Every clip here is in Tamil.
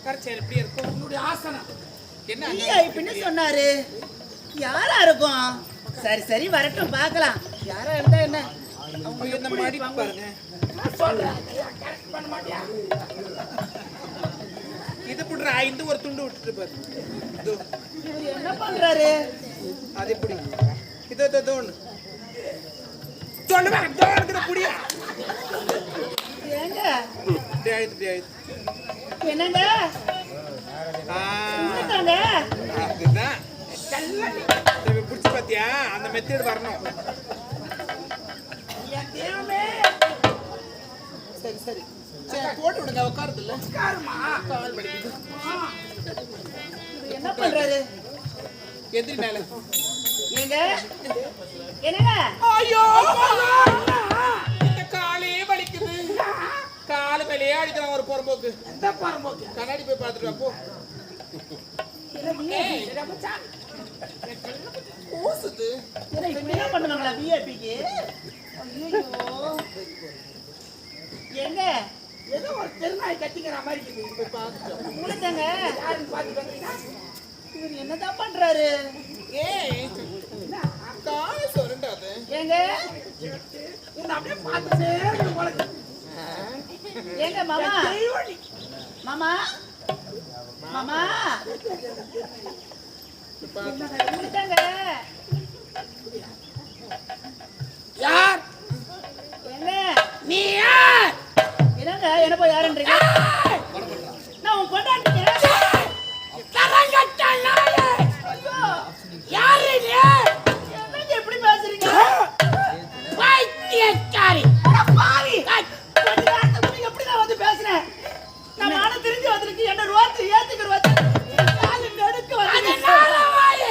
கரைச்சல் எப்படி இருக்கும் உன்னுடைய ஆசனம் என்ன இப்படின்னு சொன்னாரு? யாரா இருக்கும்? சரி சரி வரட்டும் பார்க்கலாம். யாரா இருந்தா என்ன? அவங்க இந்த மாதிரி பாருங்க. இது புடுறா இந்த ஒரு துண்டு விட்டுட்டு பாரு. இவர் என்ன பண்றாரு? அது எப்படி? இது தோணு. சொல்லுங்க தோணுக்குற புடியா. ஏங்க? டேய். என்னங்க? என்னங்க? அதுதான். கல்லடி. இத புடிச்சு பாத்தியா? அந்த மெத்தட் வரணும். தேவமே. சரி சரி போட்டு விடுங்க உட்காருது இல்ல உட்காருமா கால் வலிக்குது என்ன பண்றாரு எந்திரி மேல ஏங்க என்னங்க ஐயோ இந்த காலே வலிக்குது கால் மேலே அடிக்கிறான் ஒரு பொறம்போக்கு இந்த பொறம்போக்கு கண்ணாடி போய் பார்த்துட்டு வா போ ஓசுது என்ன பண்ணுவாங்களா விஐபிக்கு ஐயோ ஏங்க ஏதோ ஒரு தெருநாய் கட்டிக்கிற மாதிரி இருக்கு போய் பாத்துட்டு உங்களுதாங்க யாருன்னு பாத்து வந்தீங்க இவர் என்னதான் பண்றாரு ஏய் கால சொரண்டாது ஏங்க உன்னை அப்படியே பார்த்துட்டே இருக்கு போல ஏங்க மாமா மாமா மாமா உங்களுதாங்க யார் ஏங்க நீ யார் என்னங்க என்ன போய் யாருன்றீங்க நான் உன் பொண்டாட்டிங்க தரங்கட்ட நாயே ஐயோ யாரு நீ என்னங்க எப்படி பேசுறீங்க பைத்தியக்காரி பாவி கொஞ்ச நேரத்துக்கு நீங்க எப்படி நான் வந்து பேசுறேன் நான் நானும் திரும்பி வந்திருக்கேன் என்ன ரோத்து ஏத்துக்கிற வச்சு காலு நடுக்க வந்து நல்ல வாய்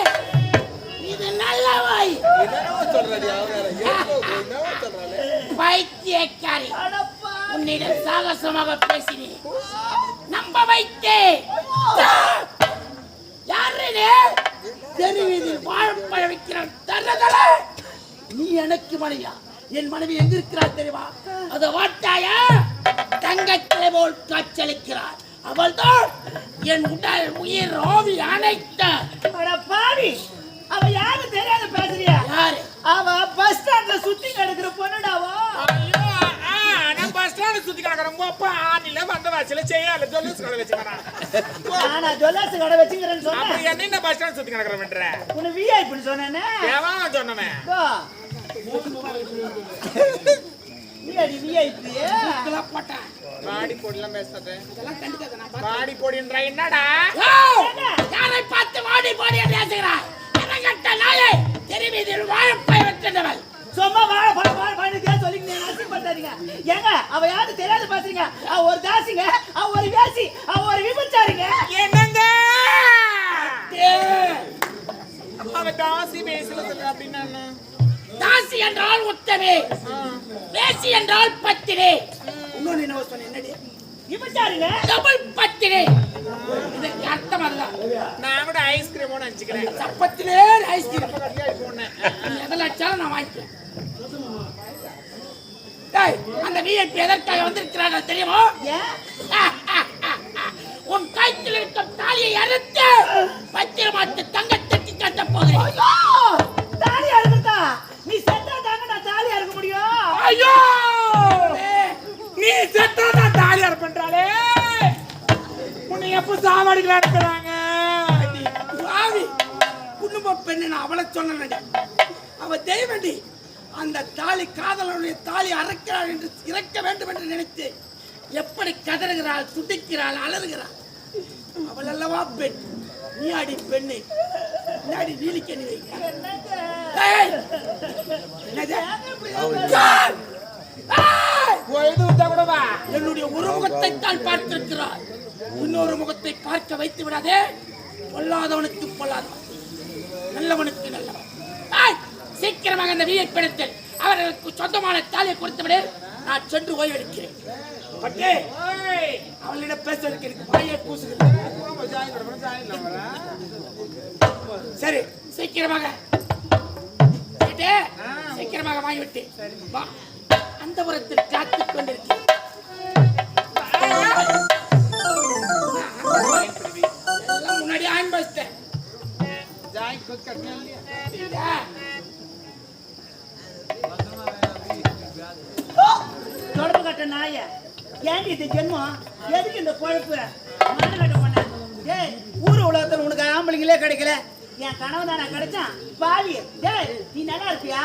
இது நல்ல வாய் என்னவோ சொல்றடி அவரே ஏதோ என்னவோ சொல்றாளே பைத்தியக்காரி அடப்பா உன்னிடம் சாகசமாக பேசினேன் நம்ப வைத்தே யாரு நீ தெருவீதியில் வாழைப்பழ வைக்கிறான் தரதல நீ எனக்கு மனைவியா என் மனைவி எங்க இருக்கிறாள் தெரியுமா அதை வாட்டாயா தங்கத்திலே போல் காட்சளிக்கிறார் அவள்தான் என் உடல் உயிர் ஆவி அனைத்த அடப்பாவி அவ யாரு தெரியாத பேசுறியா யாரு அவ பஸ் ஸ்டாண்ட்ல சுத்தி கிடக்குற பொண்ணுடாவோ ஐயோ நான் பஸ் ஸ்டாண்ட் சுத்தி கிடக்குறேன் அப்பா ஆனில வந்த வாசல செய்யல ஜொல்லஸ் கடை வச்சுக்கறான் நான் ஜொல்லஸ் கடை வச்சுக்கிறேன்னு சொன்னேன் அப்ப என்ன பஸ் ஸ்டாண்ட் சுத்தி கிடக்குறேன்ற உன்னை விஐபி சொன்னேனே ஏவன் சொன்னமே விஐபி விஐபி இதெல்லாம் போட்டா பாடி போடிலாம் பேசாத அதெல்லாம் கண்டுக்காத நான் பாடி போடின்றா என்னடா யாரை பார்த்து வாடி போடி பேசுகிறாய் கட்ட நாயே தெருவீதியில் வாழைப்பழ வைத்தவள் சும்மா வாழைப்பழம் சொல்லிங்க நாசி பண்ணாதீங்க ஏங்க அவ யாரு தெரியாத பேசுறீங்க அவ ஒரு தாசிங்க அவ ஒரு வேசி அவ ஒரு விபச்சாரிங்க என்னங்க அவ தாசி பேசல சொல்ற அப்படின்னா தாசி என்றால் உத்தமே வேசி என்றால் பத்தினி இன்னொன்னு என்ன சொன்ன என்னடி விபச்சாரிங்க டபுள் பத்தினி இதுக்கு அர்த்தம் அதுதான் நான் கூட ஐஸ்கிரீம் ஒன்று நினச்சிக்கிறேன் சப்பத்திலே ஐஸ்கிரீம் போனேன் எதில் அடிச்சாலும் நான் வாங்கிக்கிறேன் அந்த விஐபி எதற்காக வந்திருக்கிறார்கள் தெரியுமோ உன் கைத்தில் இருக்கும் தாலியை அறுத்து பத்திரமாட்டு தங்கத்தட்டி கட்ட போகிறேன் தாலி அறுக்கா நீ செத்தா தாங்க நான் தாலி அறுக்க முடியும் ஐயோ நீ செத்தா தான் தாலி அறுப்பன்றாலே உன்னை எப்ப சாவடிக்கலாம் இருக்கிறாங்க குடும்ப பெண்ணு நான் அவளை சொன்னேன் அவ தெய்வண்டி அந்த தாலி காதலனுடைய தாலி அறுக்கிறாள் என்று இறக்க வேண்டும் என்று நினைத்து எப்படி கதறுகிறாள் துடிக்கிறாள் அலறுகிறாள் அவள் அல்லவா பெண் நீ அடி பெண்ணை நீ நீலிக்க நீ என்னுடைய ஒரு முகத்தை தான் பார்த்திருக்கிறாள் இன்னொரு முகத்தை பார்க்க வைத்து விடாதே பொல்லாதவனுக்கு பொல்லாதவன் நல்லவனுக்கு நல்லவன் சீக்கிரமாக அந்த விஐபி இடத்தில் அவர்களுக்கு சொந்தமான தாலியை கொடுத்துவிடு நான் சென்று ஓய்வெடுக்கிறேன் அவளிடம் பேசுவதற்கு எனக்கு வாயை கூசுகிறது சரி சீக்கிரமாக சீக்கிரமாக வாங்கிவிட்டு அந்த புறத்தில் காத்துக் கொண்டிருக்கிறேன் தொடப்பு கட்ட நாய ஏன்டி இது ஜென்மம் எதுக்கு இந்த பொழப்பு மாடு கட்ட பண்ண ஏய் ஊர் உலகத்துல உனக்கு ஆம்பளைங்களே கிடைக்கல என் கனவு தானே கிடைச்சான் பாவி டேய் நீ நல்லா இருப்பியா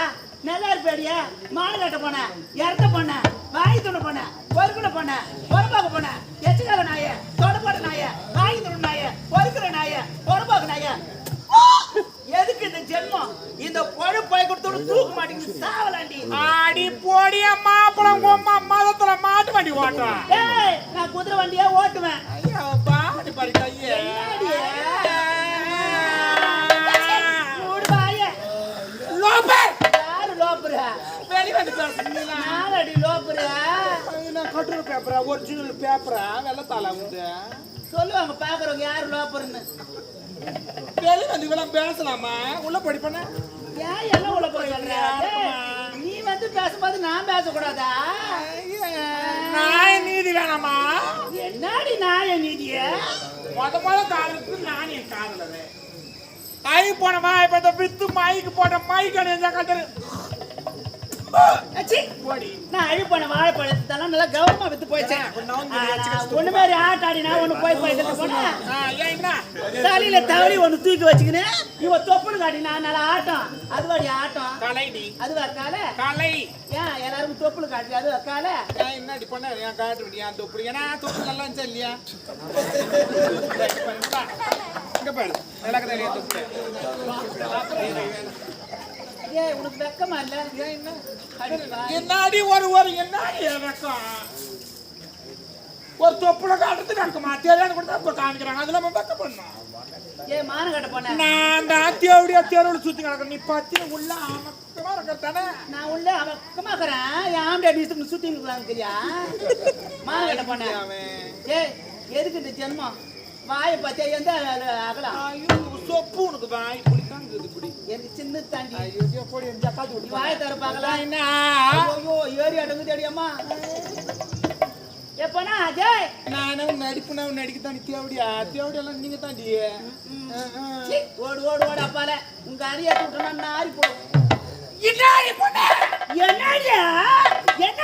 நல்லா இருப்பியாடியா மாடு கட்ட போன இறத்த போன வாய் துணை போன பொறுக்குன போன பொறுப்பாக்க போன எச்சுக்கார நாய தொடப்பட நாய வாய் துணை நாய பொறுக்குற நாய பொறுப்பாக்க நாய எதுக்கு இந்த ஜென்மம் இந்த பொழப்பை கொடுத்து தூக்க மாட்டேங்குது சாவலாண்டி ஆடி போடிய மாப்பளம் கொம்மா மதத்துல மாட்டு வண்டி ஓட்டுறான் டேய் நான் குதிரை வண்டியே ஓட்டுவேன் ஐயோ பாடி பாடி கையே லோபர் யாரு லோபரா வெளி வந்து பேசுறீங்களா நாலடி லோபரா நான் கட்டுற பேப்பரா ஒரிஜினல் பேப்பரா வெள்ளத்தால வந்து சொல்லுவாங்க பாக்குறவங்க யாரு லோபர்னு வெளி வந்து இவ்வளவு பேசலாமா உள்ள படிப்பன ஏன் எல்லாம் உள்ள போய் சொல்ற நீ வந்து பேசும்போது நான் பேசக்கூடாதா நாய நீதி வேணாமா என்னடி நாய நீதிய முத காலத்துக்கு நான் என் காதலவே ஐ போனமா இப்ப வித்து மைக்கு போட்ட மைக்கு அணிஞ்சா கட்டுரு நான் அழிப்பான வாழைப்பழத்தெல்லாம் நல்லா கவனமா வித்து போயிச்சேன் ஒண்ணு மாதிரி ஆட்டாடினா ஒண்ணு போய் போனேன் தலையில தவறி ஒண்ணு தூக்கி வச்சுக்கின்னு இவ தொப்புன்னு காட்டினா நல்லா ஆட்டம் அதுவாடி ஆட்டம் அதுவா கால கலை ஏன் எல்லாரும் தொப்புல காட்டி அதுவா கால என்னடி பண்ண ஏன் காட்டு ஏன் தொப்பு ஏன்னா தொப்பு நல்லா இருந்துச்சா இல்லையா இங்க பாரு நல்லா இல்லையா தொப்பு ஏய் உனக்கு வெக்கமா இல்ல என்னடி ஒரு என்னடி வெக்கம் ஒரு தொப்புல காட்டுறதுக்கு வெக்கமா தெரியாது கூட தான் காமிக்கிறாங்க அதுல நம்ம வெக்க பண்ணோம் ஏய் மான கட்ட போன நான் தேவடியா தேர்வுல சுத்தி கிடக்கிறேன் நீ பத்தி உள்ள அமக்கமா இருக்கத்தானே நான் உள்ள அவக்கமா இருக்கறேன் யாம்டா நீ சுத்தி நிக்கறாங்க தெரியா மான கட்ட போன ஏய் எதுக்கு இந்த ஜென்மம் வாயை பத்தியா எந்த அகலாம் ஐயோ சொப்பு உனக்கு வாய் இப்படி தாங்குது இப்படி எனக்கு சின்ன தாண்டி ஐயோ போடி இந்த காது விட்டு வாயை தர பார்க்கலாம் என்ன ஐயோ ஏறி அடங்குது அடியம்மா எப்பனா அஜய் நானும் நடிப்புனா நடிக்கத்தான் தேவடியா தேவடியெல்லாம் நீங்க தாண்டி ஓடு ஓடு ஓடு அப்பால உங்க அரிய கூட்டனா நாரி போடும் இன்னாடி பொண்ணே என்னடியா என்ன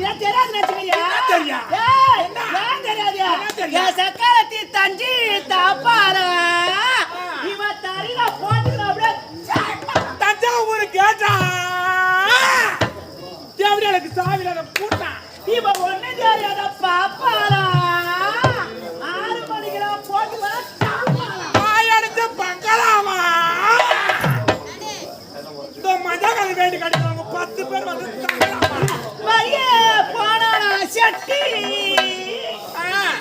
ஏன் தெரியாது நச்சுக்கிறியா தெரியா ஏன் தெரியாது ஏன் சக்கரத்தி தஞ்சி தப்பால இவ தரில போட்டுற அப்படியே தஞ்சாவூர் கேட்டா தேவடியாளுக்கு சாவில கூட்டா இவ ஒண்ணு தெரியாத பாப்பாலா 6 மணிக்கு போட்டு வர வாயடிச்சு பங்கலாமா இந்த மஜாக்கால வேண்டி கட்டிடுவாங்க 10 பேர் வந்து தங்கலாமா வரிய போனா சட்டி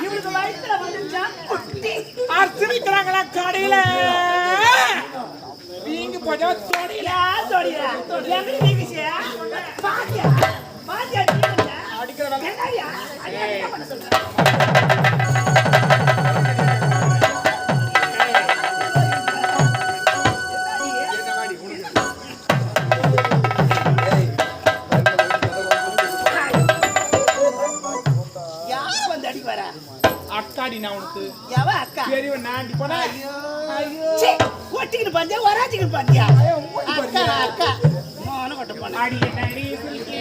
இவளுக்கு வயித்துல வந்துச்சா குட்டி அர்ச்சனிக்கிறாங்களா கடையில வீங்கி போஜா தோடியில தோடியா எங்க நீவிசியா பாத்தியா பாத்தியா அடிக்கிற வேலை என்னடியா என்ன பண்ண சொல்ற அக்காடி நான் உனக்கு எவ அக்கா பெரியவன் நான் போனா ஐயோ ஒட்டிக்கிட்டு பாத்தியா வராச்சிக்கிட்டு பாத்தியா அக்கா அக்கா மோன கொட்ட போன அடி நடி சில்கி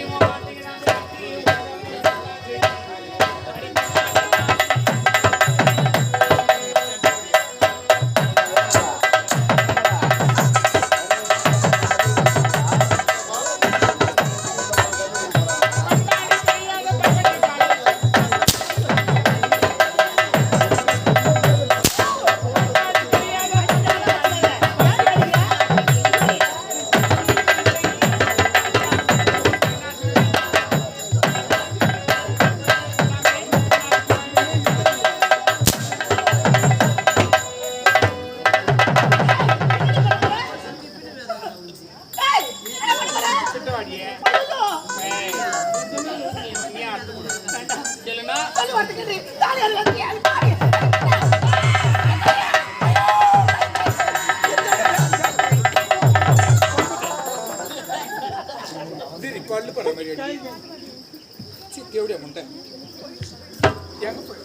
பல்லு பட மாதிரி தேவடியா முட்டை எங்க போய்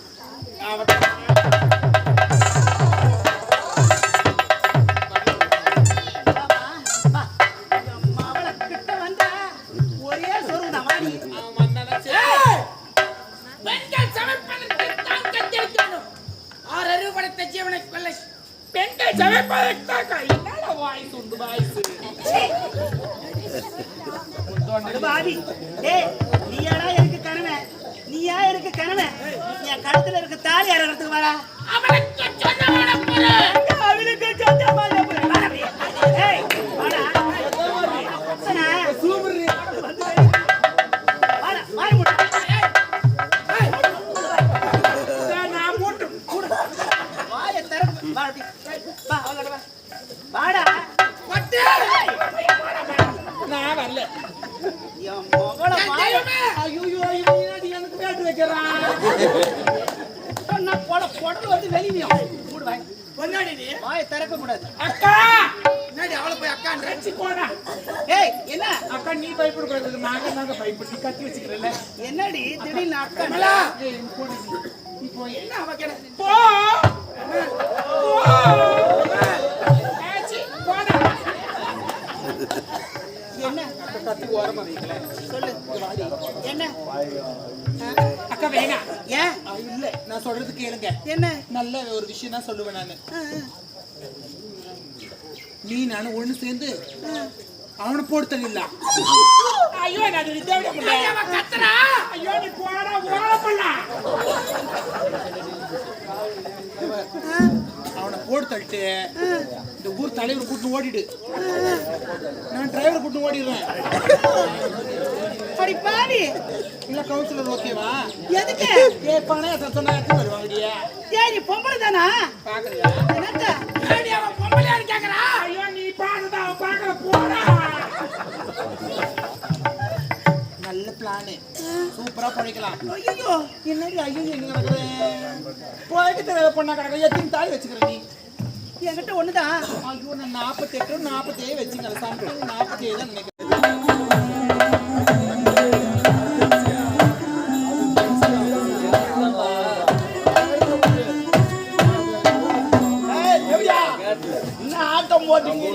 ஜீவனை கொள்ளை பெண்கள் சமைப்பதற்காக என்னடா வாய்ஸ் உண்டு வாய்ஸ் பாவி டேய் நீயாடா எனக்கு கணவன் நீயா எனக்கு கணவன் என் கழுத்துல இருக்க தாலி அறறதுக்கு வாடா அவனுக்கு சொன்னவன புரு அவளுக்கு சொந்தமான புரு வாடா ஏய் வாடா சூப்பர் வாடா வாய் மூடு நான் போட்டு வாயை திறந்து வாடா வா வாடா வாடா பட்டு நான் வரல என் மகள வாயை ஐயோ என்னடி எனக்கு பேட்டு வைக்கறான் சொன்னா போட வந்து வெளியும் மூடு வாய் பொன்னாடி நீ வாயை திறக்க கூடாது அக்கா என்னடி அவளை போய் அக்கான்ற ரச்சி போடா ஏய் என்ன அக்கா நீ பயப்பட கூடாது நாங்க பயப்பட்டு கத்தி வச்சுக்கிறல்ல என்னடி திடீர்னு அக்கா கமலா ஏய் போடு நீ போய் என்ன அவ கேட போ ஆச்சி போடா என்ன கத்தி ஓரமா வைக்கல சொல்லு என்ன அக்கா வேணாம் ஏன் இல்ல நான் சொல்றது கேளுங்க என்ன நல்ல ஒரு விஷயம் தான் சொல்லுவேன் நானு நீ நானும் ஒண்ணு சேர்ந்து அவனை போட்டு தள்ளிடல ஐயோ நான் தேவையா முடியல அவ கத்துறா ஐயோ நீ போடா ஓட அவனை போட்டு தள்ளிட்டு இந்த ஊர் தலைவர் கூட்டு ஓடிடு நான் டிரைவர் கூட்டு ஓடிடுறேன் அடி பாவி இல்ல கவுன்சிலர் ஓகேவா எதுக்கு ஏ பணம் சொன்னா வருவாங்கடியா ஏய் நீ பொம்பளை தானா பாக்குறியா என்னங்க ஏடி அவ பொம்பளையான்னு கேக்குறா ஐயோ நீ பாக்குதா அவன் பாக்கல போடா நல்ல பிளானு சூப்பரா பண்ணிக்கலாம் ஐயோ என்னடி ஐயோ எங்க நடக்குறேன் போயிட்டு தேவை பண்ணா கிடக்குற எத்தனை தாலி வச்சுக்கிற நீ என்கிட்ட ஒண்ணுதான் ஐயோ நான் 48 வச்சுக்கிறேன் சம்திங் 47 தான் நினைக்கிறேன் என்ன ஆட்டம் போட்டீங்க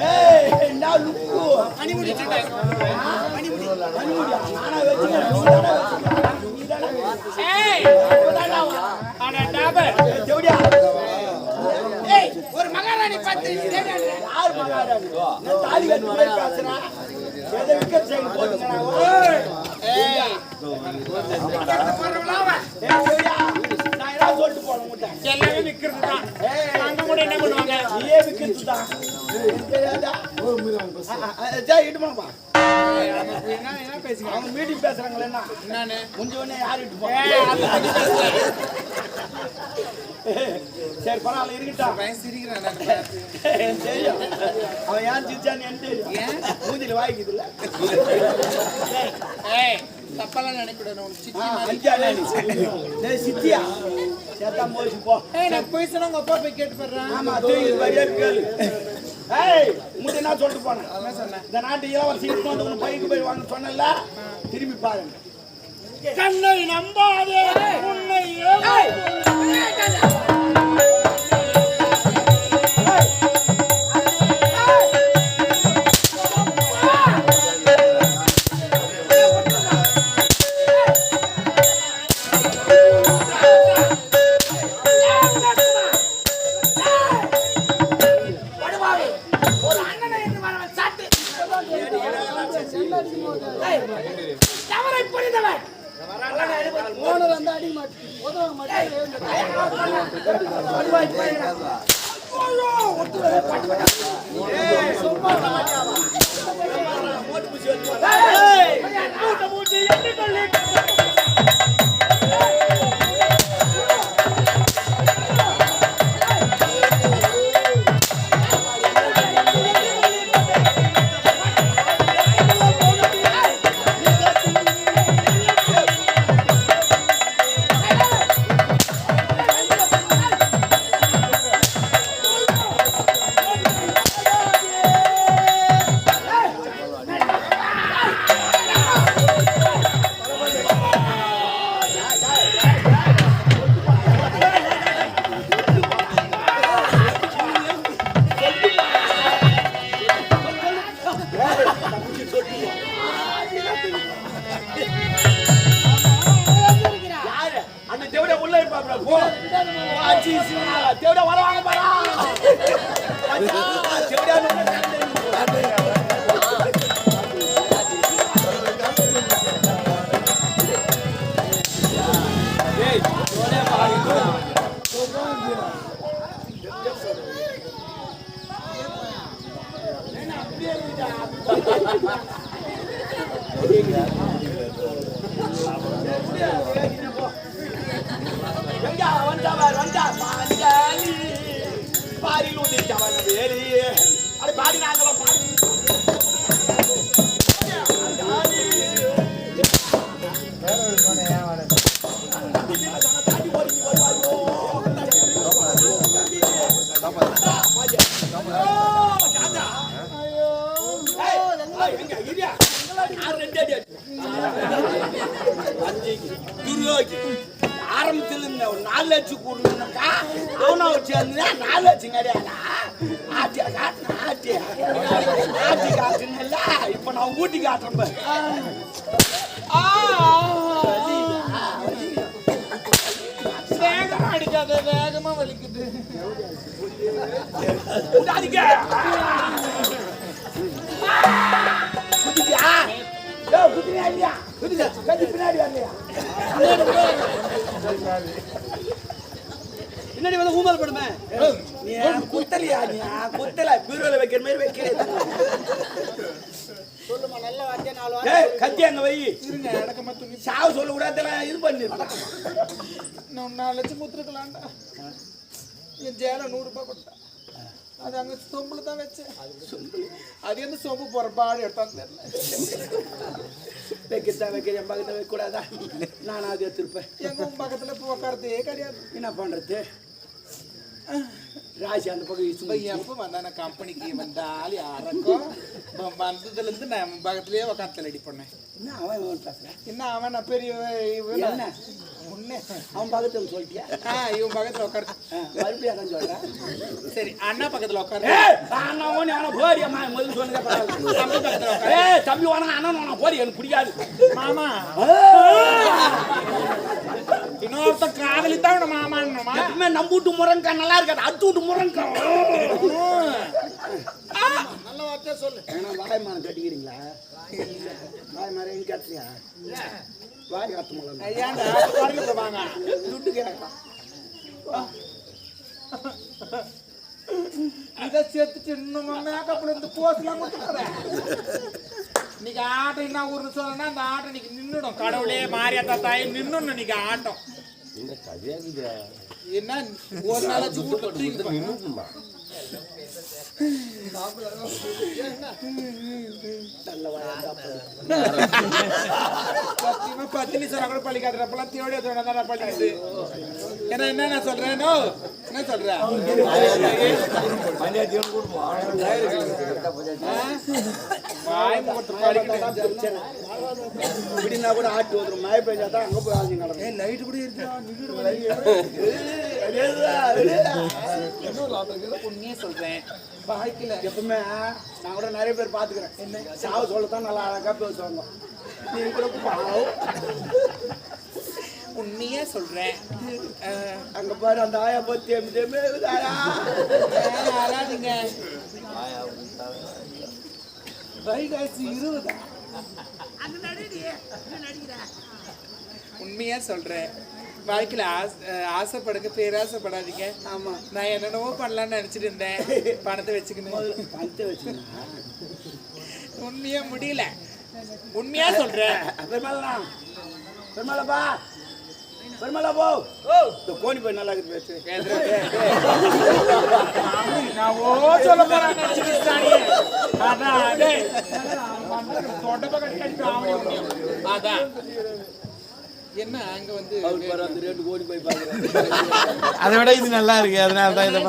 ஏய் என்ன லுக்கு பனிமுடி சட்டை பனிமுடி நானா வெச்சுக்கிறேன் ஏய் அட டாபர் தேவடியா ஏய் ஒரு மகாராணி பார்த்து தேடான்ற யார் மகாராணி நான் தாலி கட்டி போய் பேசுறேன் எதை விக்கெட் சைடு போட்டுங்கடா ஏய் போறவளா அவ தேவடியா நான் என்ன சொல்லிட்டு போற முட்டை எல்லாமே விக்கிறது தான் அங்க கூட என்ன பண்ணுவாங்க நீயே விக்கெட் தான் தெரியாதா ஜெய் இட்டு போப்பா என்ன பேசுங்க அவங்க மீட்டிங் பேசுறாங்களே என்ன நானு முஞ்சவனே யார் இட்டு போ ஏய் அது பத்தி பேசல சரி பரவாயில்ல இருக்கட்டும் பையன் சிரிக்கிறான் நான் தெரியும் அவன் ஏன் சிரிச்சான்னு எனக்கு தெரியும் ஏன் மூஞ்சில வாய்க்குதுல்ல ஏய் தப்பெல்லாம் நினைக்கூடாது உனக்கு சித்தி டேய் சித்தியா சேத்தா போச்சு போ ஏய் நான் போய் சொன்னா உங்க அப்பா போய் கேட்டு போடுறான் ஆமா தூக்கி பையா கேளு ஏய் முந்தி என்ன சொல்லிட்டு போனேன் என்ன சொன்னேன் இந்த நாட்டு இளவரசி இட்டு வந்து உன் பையனுக்கு போய் வாங்க சொன்னல திரும்பி பாருங்க கண்ணை நம்பாதே உன்னை படுவாவே ஒரு அண்ணனை என்று வரவன் சாட்டு தவறை புரிந்தவன் ஓனர் வந்து அடி மாட்டி உதவ மாட்டி ஆச்சி சிவா தேவடா வரவாங்க பாரா தேவடா ஏய் ஓடே பாடி ஆரம்பத்தில் இருந்த ஒரு 4 லட்சம் கூடக்கா அவனை வச்சு 4 லட்சம் கிடையாதா ஆட்டியா காட்டுன ஆட்டி காட்டுங்கல்ல இப்ப நான் ஊட்டி காட்டுறேன் வேகமா அடிக்காத வேகமா வலிக்குது பின்னாடி வந்து ஊமல் படுமே நீ குத்தலையா நீ குத்தல பீரோல வைக்கிற மாதிரி வைக்கிறேன் சொல்லுமா நல்ல வார்த்தை 4 ஏய் கத்தி அங்க வை இருங்க அடக்கமா துணி சாவு சொல்ல கூடாதெல்லாம் இது பண்ணிருப்பா நான் 4 லட்சம் கொடுத்துருக்கலாம்டா என் ஜேல 100 ரூபாய் கொடுத்தா அது அங்க சொம்புல தான் வச்சேன் அது எந்த சொம்பு பொறப்பாடு எடுத்தான்னு தெரியல வைக்கிறேன் என் பக்கத்துல வைக்க கூடாதா நான் அது எடுத்துருப்பேன் எங்க பக்கத்துல இப்போ உட்காரதே கிடையாது என்ன பண்றது ராசி அந்த பக்கம் எப்போ வந்தா கம்பெனிக்கு வந்தால் யாருக்கும் வந்ததுல இருந்து நான் பக்கத்துலயே உட்காந்து ரெடி பண்ணேன் என்ன அவன் பேசுறேன் என்ன அவன் நான் பெரிய என்ன முன்னே அவன் பக்கத்துல சொல்லிட்டியா இவன் பக்கத்துல உட்காரு மறுபடியும் அதான் சொல்றேன் சரி அண்ணா பக்கத்துல உட்காரு தம்பி வேணா அண்ணன் போடி எனக்கு பிடிக்காது மாமா இன்னொருத்த காதலி தான் மாமா எப்பவுமே நம்ம வீட்டு முருங்கா நல்லா இருக்காது அடுத்து வீட்டு முருங்கா நல்ல வார்த்தை சொல்லு வாய்மான கட்டிக்கிறீங்களா வாய்மார எங்க கட்டலையா வாய் காத்து ஐயாண்டா வாங்க துட்டு கேட்கலாம் இதை சேர்த்துட்டு இன்னும் மேக்கப்ல இருந்து போஸ்லாம் கொடுத்துறேன் இன்னைக்கு ஆட்டம் என்ன ஊர்னு சொல்லனா அந்த ஆட்டம் இன்னைக்கு நின்னுடும் கடவுளே மாரியாத்தா தாய் நின்னுடும் இன்னைக்கு ஆட்டம் என்ன ஒரு நாளாச்சு வீட்டு பத்தினி சொன்னா கூட பழிக்காதுப்பெல்லாம் தேவையா சொன்னா பழிக்குது ஏன்னா என்ன சொல்றேன் என்ன சொல்றேன் இப்படின்னா கூட ஆட்டு வந்துடும் மழை பெய்ஞ்சாதான் அங்க போய் ஆச்சு நடக்கும் லைட் கூட இருக்கா உண்மையே சொல்றேன் வாழ்க்கையில எப்பவுமே நான் கூட நிறைய பேர் பாத்துக்கிறேன் என்ன சாவு சொல்லத்தான் நல்லா அழகா பேசுவாங்க நீங்க கூட பாவம் உண்மையே சொல்றேன் அங்க பாரு அந்த ஆயா பத்தி அழாதீங்க வைகாசி 20 உண்மையா சொல்றேன் வாழ்க்கையில ஆசைப்படுங்க பேராசைப்படாதீங்க ஆமா நான் என்னென்னவோ பண்ணலாம்னு நினைச்சிட்டு இருந்தேன் பணத்தை வச்சுக்கணும் பணத்தை வச்சுக்கணும் உண்மையா முடியல உண்மையா சொல்றேன் பெருமாளப்பா பெருமாளா போ இந்த கோணி போய் நல்லா இருக்கு பேசு நான் ஓ சொல்ல போறேன் அதான் என்ன அங்க வந்து அந்த ரேட்டு கோணி போய் பாக்குறேன் அதை விட இது நல்லா இருக்கு அதனால தான் இதை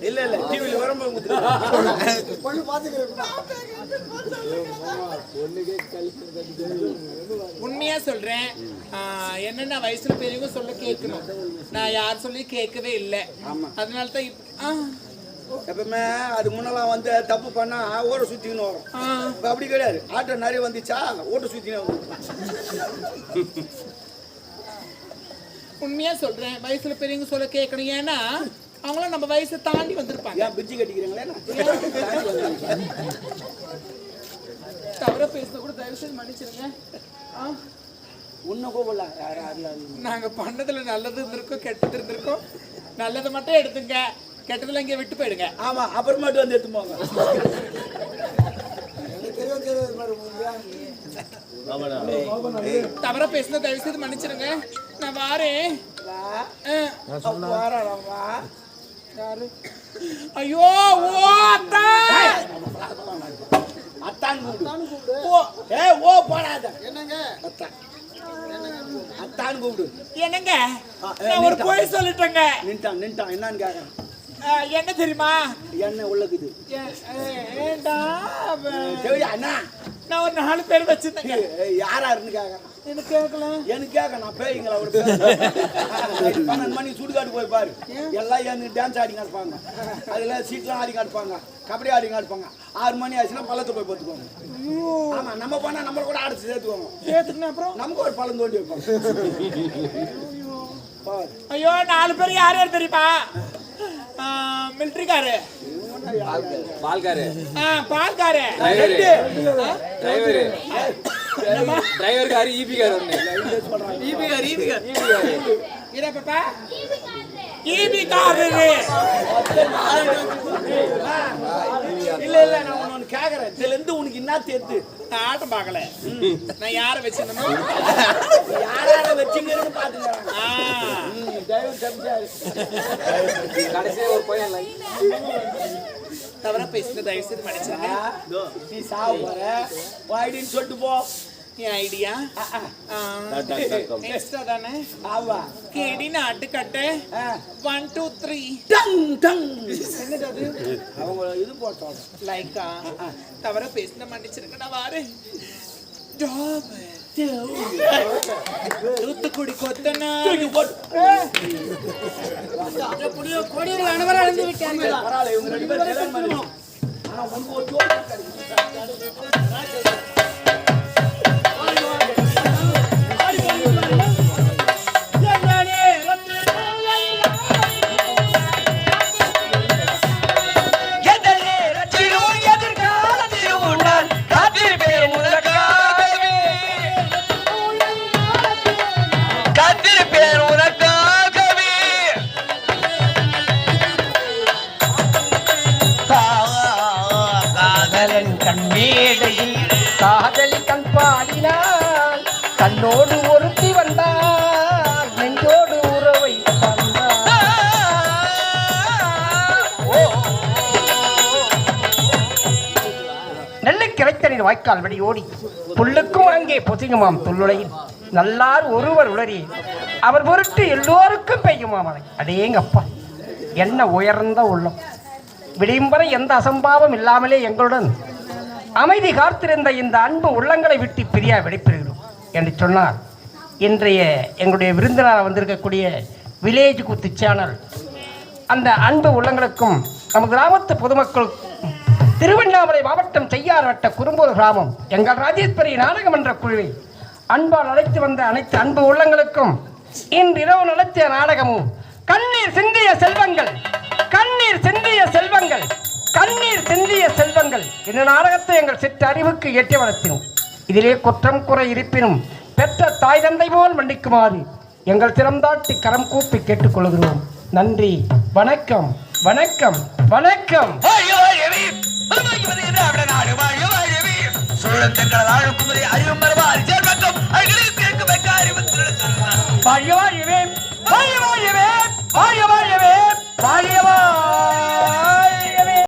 இல்ல இல்ல டிவில வரும்போது பொண்ணு உண்மையா சொல்றேன் என்னென்ன வயசுல பெரியவங்க சொல்ல கேட்கணும் நான் யார் சொல்லி கேட்கவே இல்லை அதனாலதான் எப்பவுமே அது முன்னெல்லாம் வந்து தப்பு பண்ணா ஓட சுத்தின்னு வரும் அப்படி கிடையாது ஆட்டோ நிறைய வந்துச்சா ஓட்ட சுத்தினே வரும் உண்மையா சொல்றேன், வயசுல பெரியவங்க சொல்ல கேட்கணும். ஏன்னா அவங்களும் நம்ம வயசை தாண்டி வந்திருப்பாங்க. பிரிட்ஜி கட்டிக்கிறீங்களே தவிர பேசுன கூட தயவு செய்து மன்னிச்சிருங்க. உன்னை கூப்பிடல. நாங்க பண்ணதுல நல்லது இருந்திருக்கோம், கெட்டது இருந்திருக்கோம். நல்லதை மட்டும் எடுத்துங்க, கெட்டதுல இங்கே விட்டு போயிடுங்க. ஆமா, அப்புறமாட்டு வந்து எடுத்து போங்க. தவிர பேசுன தயவு செய்து மன்னிச்சிருங்க. நான் வாரேன். ஐயோ ஓ அத்தா அத்தான் கூப்பிடு. ஓ போடாத. என்னங்க அத்தான் கூப்பிடு. என்னங்க நான் ஒரு பொய் சொல்லிட்டேங்க. நின்ட்டான் என்னன்னு கேட்கறேன். என்ன தெரியுமா? என்ன உள்ளக்குது ஏண்டா அண்ணா, நான் ஒரு 4 பேர் வச்சிருந்தேங்க. யாராருன்னு கேட்கறேன். எனக்கு கேட்கல. எனக்கு கேட்க நான் பேய்ங்களா? ஒரு 12 மணி சுடுகாட்டு போய் பாரு, எல்லாம் ஏன்னு டான்ஸ் ஆடி காட்டுப்பாங்க, அதில் சீட்லாம் ஆடி காட்டுப்பாங்க, கபடி ஆடி காட்டுப்பாங்க. 6 மணி ஆச்சுன்னா பள்ளத்தை போய் பார்த்துக்குவாங்க. ஆமா, நம்ம பண்ணா நம்மள கூட அடிச்சு சேர்த்துக்கணும். அப்புறம் நமக்கு ஒரு பள்ளம் தோண்டி வைப்பாங்க. ஐயோ 4 பேர் யார் யார் தெரியுமா? மிலிட்டரிக்காரு, பால்காரு, டிரைவர் காரு, ஈபி காரு, இல்ல நான் ஒண்ணு கேக்குறேன். இதுல இருந்து உனக்கு என்ன தேத்து? நான் ஆட்டம் பார்க்கல. நான் யார வச்சிருந்தனோ யார வச்சிங்கன்னு பாத்துக்கறேன். கடைசியா ஒரு பையன் தவற பேசிட்டு தயவு செய்து மன்னிச்சிருங்க. நீ சாவு போற வாய்டின்னு சொல்லிட்டு போ. என் ஐடியா எக்ஸ்ட்ரா தானே? ஆமா. கேடி நாட்டு கட்டு 1 2 3 டங் டங். என்னது அது? அவங்க இது போட்டோம் லைக்கா. தவற பேசின மன்னிச்சிருங்க. நான் வாரேன். ஜாப் தூத்துக்குடி கொத்தனா கொடியில் அனைவரும் அழிந்து விட்டாங்க. பரவாயில்ல, இவங்க 2 பேரும் கல்யாணம் பண்ணி. ஆனா உனக்கு ஒரு ஜோடி காதலி கண் பாடினான், கண்ணோடு ஒருத்தி வந்தார், நெஞ்சோடு உறவை நெல்லை கிரைத்தனின் வாய்க்கால் வழி ஓடி புல்லுக்கும் அங்கே பொசிங்குமாம் தொல்லுலையில் நல்லார் ஒருவர் உளறி அவர் பொருட்டு எல்லோருக்கும் பெய்யுமா மழை. அடேங்கப்பா, என்ன உயர்ந்த உள்ளம்! விடியும்பரை எந்த அசம்பாவம் இல்லாமலே எங்களுடன் அமைதி காத்திருந்த இந்த அன்பு உள்ளங்களை விட்டு பிரியா விடைபெறுகிறோம் என்று சொன்னார். இன்றைய எங்களுடைய விருந்தினராக வந்திருக்கக்கூடிய வில்லேஜ் குத்து சேனல் அந்த அன்பு உள்ளங்களுக்கும் நம்ம கிராமத்து பொதுமக்களுக்கும் திருவண்ணாமலை மாவட்டம் செய்யார் வட்ட குறும்பூர் கிராமம் எங்கள் ராஜேஸ்வரி நாடகமன்ற குழுவை அன்பால் அழைத்து வந்த அனைத்து அன்பு உள்ளங்களுக்கும் இன்றிரவு நடத்திய நாடகமும் கண்ணீர் சிந்திய செல்வங்கள், கண்ணீர் சிந்திய செல்வங்கள், கண்ணீர் சிந்திய செல்வங்கள் இந்த நாடகத்தை எங்கள் சிற்ற அறிவுக்கு எட்டி வளர்த்தினோம். இதிலே குற்றம் குறை இருப்பினும் பெற்ற தாய் தந்தை போல் மன்னிக்குமாறு எங்கள் திறந்தாட்டி கரம் கூப்பி கேட்டுக்கொள்கிறோம். நன்றி, வணக்கம், வணக்கம், வணக்கம். வாழ வாழவே, வாழ வாழவே, வாழ